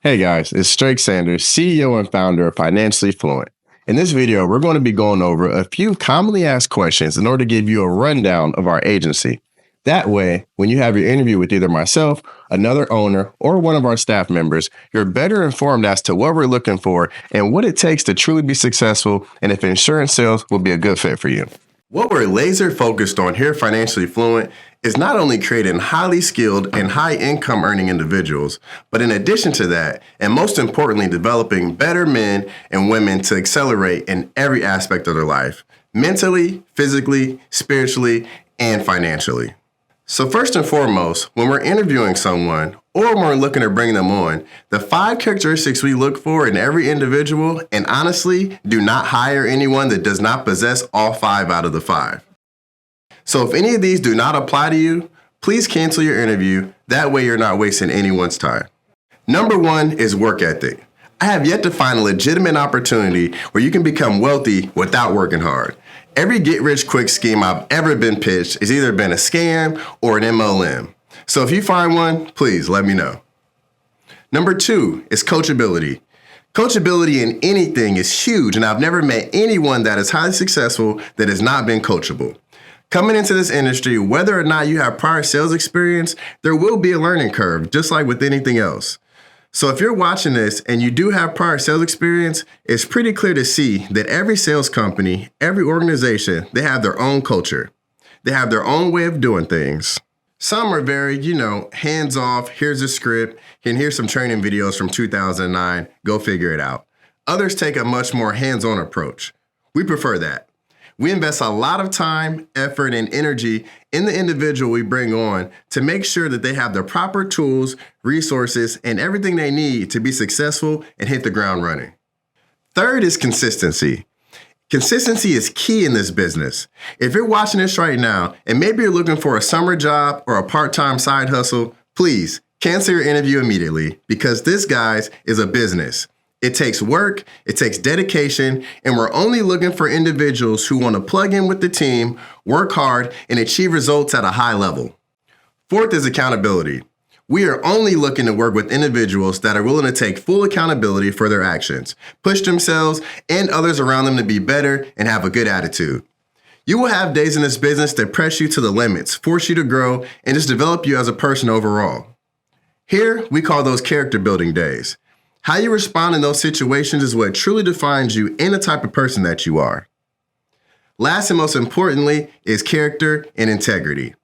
Hey guys, it's Drake Sanders, CEO and founder of Financially Fluent. In this video, we're going to be going over a few commonly asked questions in order to give you a rundown of our agency. That way, when you have your interview with either myself, another owner, or one of our staff members, you're better informed as to what we're looking for and what it takes to truly be successful and if insurance sales will be a good fit for you. What we're laser focused on here at Financially Fluent is not only creating highly skilled and high income earning individuals, but in addition to that, and most importantly, developing better men and women to accelerate in every aspect of their life, mentally, physically, spiritually, and financially. So first and foremost, when we're interviewing someone or when we're looking to bring them on, the 5 characteristics we look for in every individual, and honestly, do not hire anyone that does not possess all 5 out of the 5. So if any of these do not apply to you, please cancel your interview. That way you're not wasting anyone's time. Number 1 is work ethic. I have yet to find a legitimate opportunity where you can become wealthy without working hard. Every get-rich-quick scheme I've ever been pitched has either been a scam or an MLM. So if you find one, please let me know. Number 2 is coachability. Coachability in anything is huge, and I've never met anyone that is highly successful that has not been coachable. Coming into this industry, whether or not you have prior sales experience, there will be a learning curve, just like with anything else. So if you're watching this and you do have prior sales experience, it's pretty clear to see that every sales company, every organization, they have their own culture. They have their own way of doing things. Some are very, hands off, here's a script, and here's some training videos from 2009, go figure it out. Others take a much more hands-on approach. We prefer that. We invest a lot of time, effort, and energy in the individual we bring on to make sure that they have the proper tools, resources, and everything they need to be successful and hit the ground running. Third is consistency. Consistency is key in this business. If you're watching this right now and maybe you're looking for a summer job or a part-time side hustle, please cancel your interview immediately because this, guys, is a business. It takes work, it takes dedication, and we're only looking for individuals who want to plug in with the team, work hard, and achieve results at a high level. Fourth is accountability. We are only looking to work with individuals that are willing to take full accountability for their actions, push themselves and others around them to be better, and have a good attitude. You will have days in this business that press you to the limits, force you to grow, and just develop you as a person overall. Here, we call those character building days. How you respond in those situations is what truly defines you and the type of person that you are. Last and most importantly is character and integrity.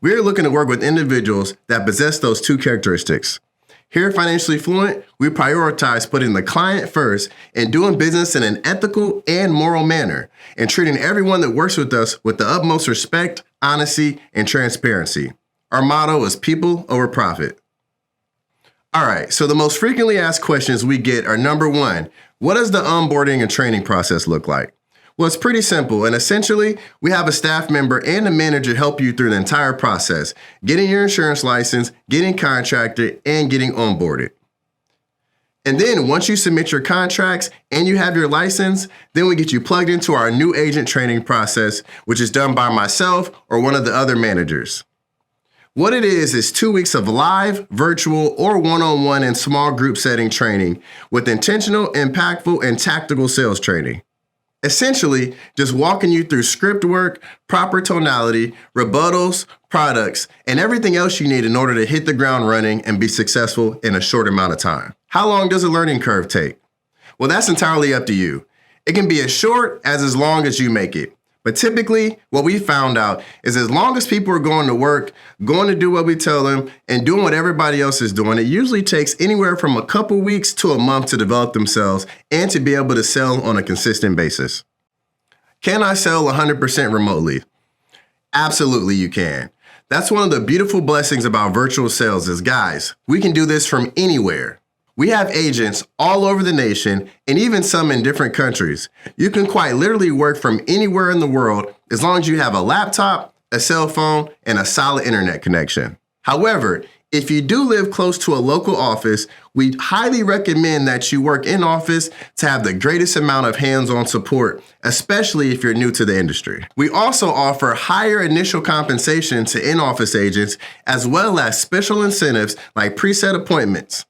We're looking to work with individuals that possess those 2 characteristics. Here at Financially Fluent, we prioritize putting the client first and doing business in an ethical and moral manner, and treating everyone that works with us with the utmost respect, honesty, and transparency. Our motto is people over profit. All right, so the most frequently asked questions we get are number 1, what does the onboarding and training process look like? Well, it's pretty simple, and essentially, we have a staff member and a manager help you through the entire process, getting your insurance license, getting contracted, and getting onboarded. And then once you submit your contracts and you have your license, then we get you plugged into our new agent training process, which is done by myself or one of the other managers. What it is 2 weeks of live, virtual, or one-on-one and small group setting training with intentional, impactful, and tactical sales training. Essentially, just walking you through script work, proper tonality, rebuttals, products, and everything else you need in order to hit the ground running and be successful in a short amount of time. How long does a learning curve take? Well, that's entirely up to you. It can be as short as long as you make it. But typically, what we found out is as long as people are going to work, going to do what we tell them, and doing what everybody else is doing, it usually takes anywhere from a couple weeks to a month to develop themselves and to be able to sell on a consistent basis. Can I sell 100% remotely? Absolutely, you can. That's one of the beautiful blessings about virtual sales is, guys, we can do this from anywhere. We have agents all over the nation and even some in different countries. You can quite literally work from anywhere in the world as long as you have a laptop, a cell phone, and a solid internet connection. However, if you do live close to a local office, we highly recommend that you work in office to have the greatest amount of hands-on support, especially if you're new to the industry. We also offer higher initial compensation to in-office agents, as well as special incentives like preset appointments.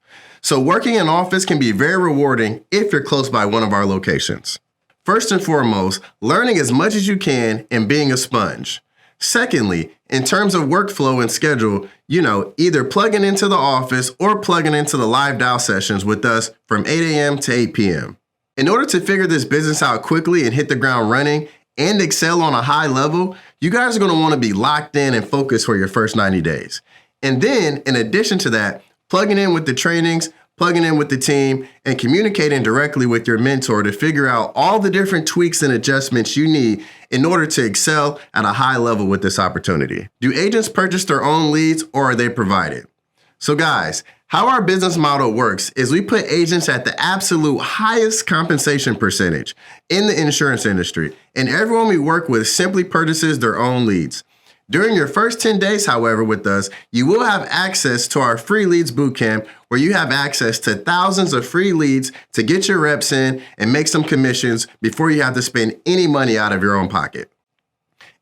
So working in office can be very rewarding if you're close by one of our locations. First and foremost, learning as much as you can and being a sponge. Secondly, in terms of workflow and schedule, either plugging into the office or plugging into the live dial sessions with us from 8 a.m. to 8 p.m. In order to figure this business out quickly and hit the ground running and excel on a high level, you guys are going to want to be locked in and focused for your first 90 days. And then, in addition to that, plugging in with the trainings, plugging in with the team, and communicating directly with your mentor to figure out all the different tweaks and adjustments you need in order to excel at a high level with this opportunity. Do agents purchase their own leads or are they provided? So guys, how our business model works is we put agents at the absolute highest compensation percentage in the insurance industry, and everyone we work with simply purchases their own leads. During your first 10 days, however, with us, you will have access to our free leads bootcamp where you have access to thousands of free leads to get your reps in and make some commissions before you have to spend any money out of your own pocket.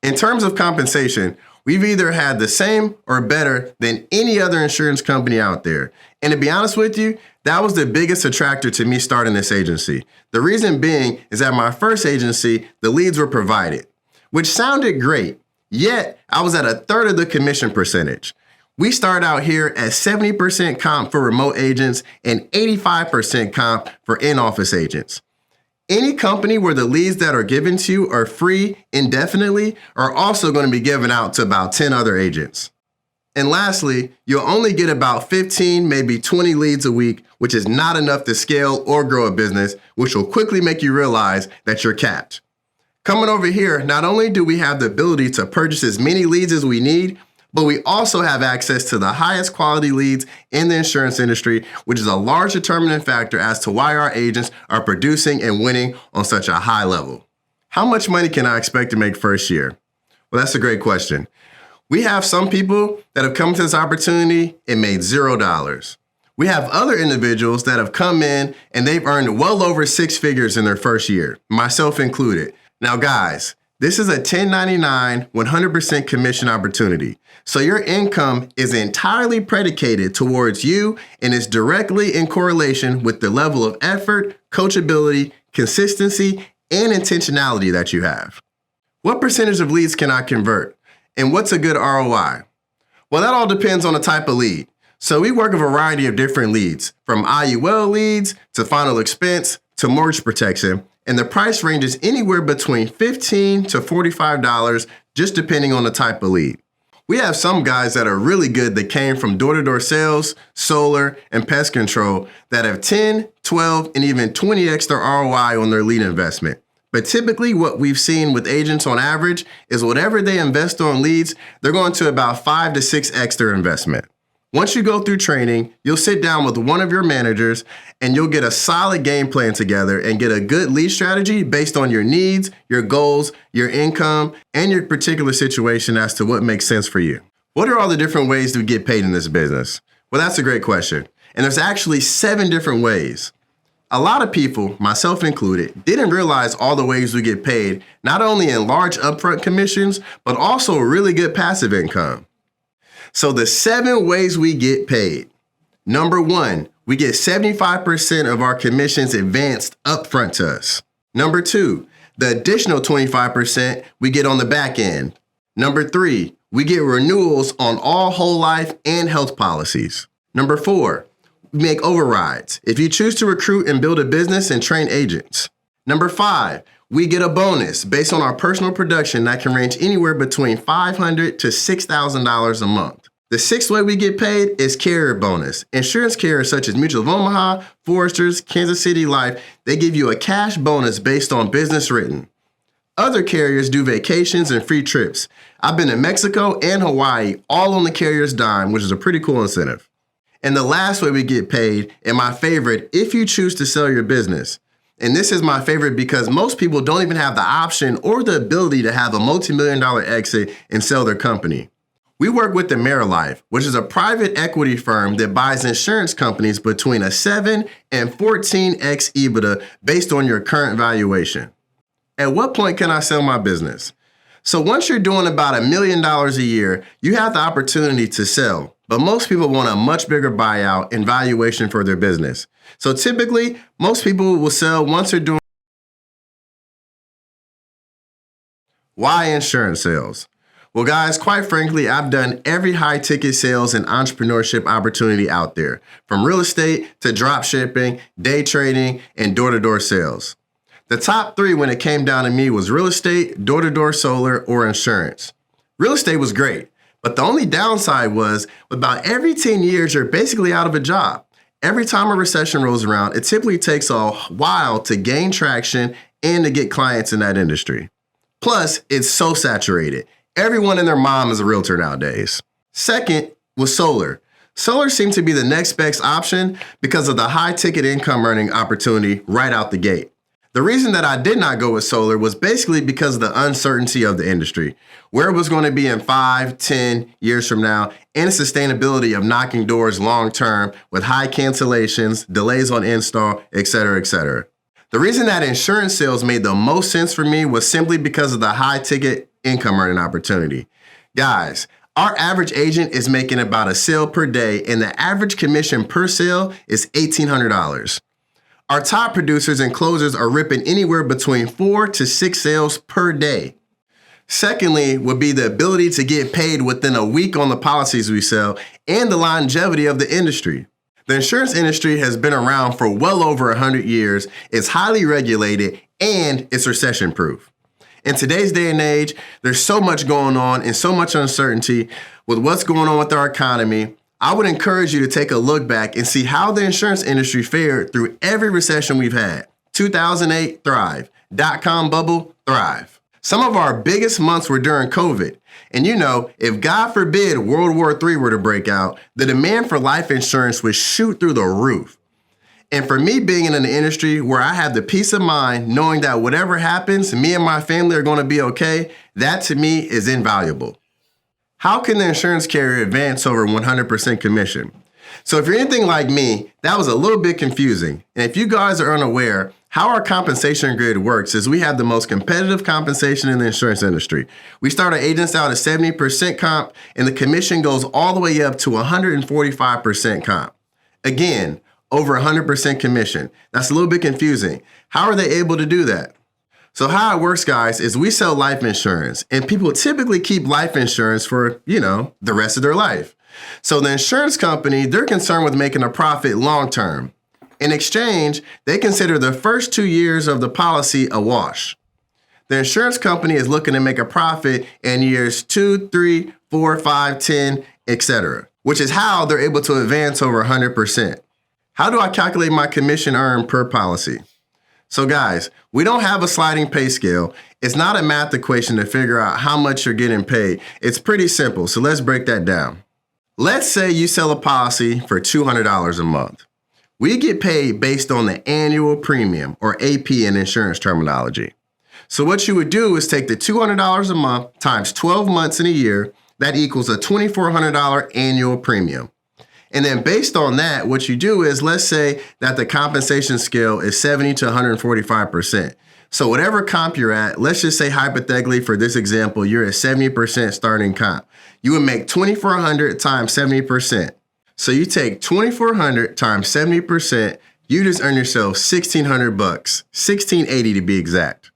In terms of compensation, we've either had the same or better than any other insurance company out there. And to be honest with you, that was the biggest attractor to me starting this agency. The reason being is at my first agency, the leads were provided, which sounded great. Yet, I was at a third of the commission percentage. We start out here at 70% comp for remote agents and 85% comp for in-office agents. Any company where the leads that are given to you are free indefinitely are also going to be given out to about 10 other agents. And lastly, you'll only get about 15, maybe 20 leads a week, which is not enough to scale or grow a business, which will quickly make you realize that you're capped. Coming over here, not only do we have the ability to purchase as many leads as we need, but we also have access to the highest quality leads in the insurance industry, which is a large determining factor as to why our agents are producing and winning on such a high level. How much money can I expect to make first year? Well, that's a great question. We have some people that have come to this opportunity and made $0. We have other individuals that have come in and they've earned well over 6 figures in their first year, myself included. Now, guys, this is a 1099, 100% commission opportunity. So your income is entirely predicated towards you and is directly in correlation with the level of effort, coachability, consistency, and intentionality that you have. What percentage of leads can I convert? And what's a good ROI? Well, that all depends on the type of lead. So we work a variety of different leads, from IUL leads to final expense to mortgage protection. And the price ranges anywhere between $15 to $45, just depending on the type of lead. We have some guys that are really good that came from door-to-door sales, solar, and pest control that have 10, 12, and even 20x their ROI on their lead investment. But typically what we've seen with agents on average is whatever they invest on leads, they're going to about 5 to 6x their investment. Once you go through training, you'll sit down with one of your managers and you'll get a solid game plan together and get a good lead strategy based on your needs, your goals, your income, and your particular situation as to what makes sense for you. What are all the different ways to get paid in this business? Well, that's a great question. And there's actually 7 different ways. A lot of people, myself included, didn't realize all the ways we get paid, not only in large upfront commissions, but also really good passive income. So the 7 ways we get paid. Number 1, we get 75% of our commissions advanced upfront to us. Number 2, the additional 25% we get on the back end. Number 3, we get renewals on all whole life and health policies. Number 4, we make overrides if you choose to recruit and build a business and train agents. Number 5, we get a bonus based on our personal production that can range anywhere between $500 to $6,000 a month. The 6th way we get paid is carrier bonus. Insurance carriers such as Mutual of Omaha, Foresters, Kansas City Life, they give you a cash bonus based on business written. Other carriers do vacations and free trips. I've been to Mexico and Hawaii, all on the carrier's dime, which is a pretty cool incentive. And the last way we get paid, and my favorite, if you choose to sell your business. And this is my favorite because most people don't even have the option or the ability to have a multi-million-dollar exit and sell their company. We work with AmeriLife, which is a private equity firm that buys insurance companies between a 7 and 14x EBITDA based on your current valuation. At what point can I sell my business? So once you're doing about $1 million a year, you have the opportunity to sell. But most people want a much bigger buyout and valuation for their business. So typically, most people will sell once they're doing. Why insurance sales? Well, guys, quite frankly, I've done every high ticket sales and entrepreneurship opportunity out there, from real estate to drop shipping, day trading, and door-to-door sales. The top three when it came down to me was real estate, door-to-door solar, or insurance. Real estate was great, but the only downside was about every 10 years, you're basically out of a job. Every time a recession rolls around, it typically takes a while to gain traction and to get clients in that industry. Plus, it's so saturated. Everyone and their mom is a realtor nowadays. Second was solar. Solar seemed to be the next best option because of the high ticket income earning opportunity right out the gate. The reason that I did not go with solar was basically because of the uncertainty of the industry, where it was going to be in 5, 10 years from now, and the sustainability of knocking doors long term with high cancellations, delays on install, etc., etc. The reason that insurance sales made the most sense for me was simply because of the high ticket income earning opportunity. Guys, our average agent is making about a sale per day, and the average commission per sale is $1,800. Our top producers and closers are ripping anywhere between 4 to 6 sales per day. Secondly, would be the ability to get paid within a week on the policies we sell and the longevity of the industry. The insurance industry has been around for well over 100 years, it's highly regulated, and it's recession-proof. In today's day and age, there's so much going on and so much uncertainty with what's going on with our economy. I would encourage you to take a look back and see how the insurance industry fared through every recession we've had. 2008, thrive. Dot-com bubble, thrive. Some of our biggest months were during COVID. And you know, if God forbid World War III were to break out, the demand for life insurance would shoot through the roof. And for me being in an industry where I have the peace of mind knowing that whatever happens, me and my family are going to be okay, that to me is invaluable. How can the insurance carrier advance over 100% commission? So if you're anything like me, that was a little bit confusing. And if you guys are unaware, how our compensation grid works is we have the most competitive compensation in the insurance industry. We start our agents out at 70% comp, and the commission goes all the way up to 145% comp. Again, over 100% commission. That's a little bit confusing. How are they able to do that? So how it works, guys, is we sell life insurance, and people typically keep life insurance for, the rest of their life. So the insurance company, they're concerned with making a profit long term. In exchange, they consider the first 2 years of the policy a wash. The insurance company is looking to make a profit in years 2, 3, 4, 5, 10, etc., which is how they're able to advance over 100%. How do I calculate my commission earned per policy? So guys, we don't have a sliding pay scale. It's not a math equation to figure out how much you're getting paid. It's pretty simple, so let's break that down. Let's say you sell a policy for $200 a month. We get paid based on the annual premium, or AP in insurance terminology. So what you would do is take the $200 a month times 12 months in a year. That equals a $2,400 annual premium. And then based on that, what you do is, let's say that the compensation scale is 70 to 145%. So whatever comp you're at, let's just say hypothetically for this example, you're at 70% starting comp. You would make $2,400 times 70%. So you take $2,400 times 70%, you just earn yourself $1,600, $1,680 to be exact.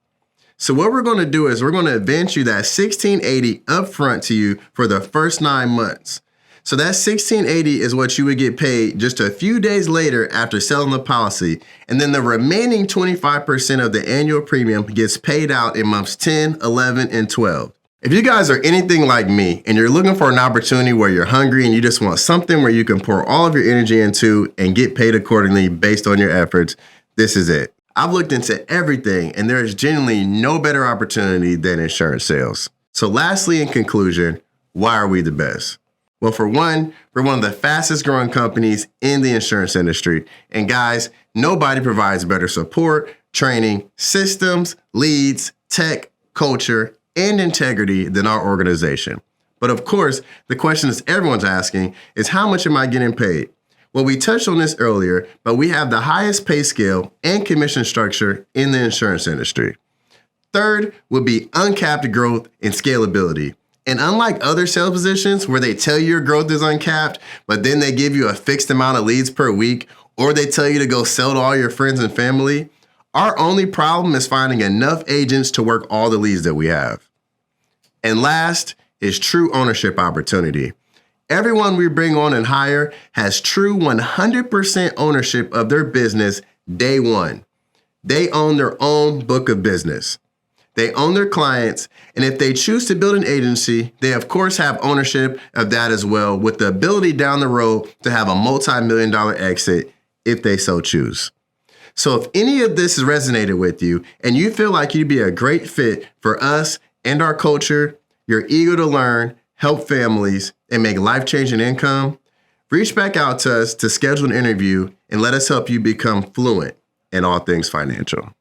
So what we're going to do is we're going to advance you that $1,680 upfront to you for the first 9 months. So that $1,680 is what you would get paid just a few days later after selling the policy. And then the remaining 25% of the annual premium gets paid out in months 10, 11, and 12. If you guys are anything like me and you're looking for an opportunity where you're hungry and you just want something where you can pour all of your energy into and get paid accordingly based on your efforts, this is it. I've looked into everything and there is genuinely no better opportunity than insurance sales. So lastly, in conclusion, why are we the best? Well, for one, we're one of the fastest growing companies in the insurance industry. And guys, nobody provides better support, training, systems, leads, tech, culture, and integrity than our organization. But of course, the question that everyone's asking is, how much am I getting paid? Well, we touched on this earlier, but we have the highest pay scale and commission structure in the insurance industry. Third would be uncapped growth and scalability. And unlike other sales positions where they tell you your growth is uncapped, but then they give you a fixed amount of leads per week, or they tell you to go sell to all your friends and family, our only problem is finding enough agents to work all the leads that we have. And last is true ownership opportunity. Everyone we bring on and hire has true 100% ownership of their business day one. They own their own book of business. They own their clients, and if they choose to build an agency, they of course have ownership of that as well, with the ability down the road to have a multi-million-dollar exit if they so choose. So if any of this has resonated with you and you feel like you'd be a great fit for us and our culture, you're eager to learn, help families, and make life-changing income, reach back out to us to schedule an interview and let us help you become fluent in all things financial.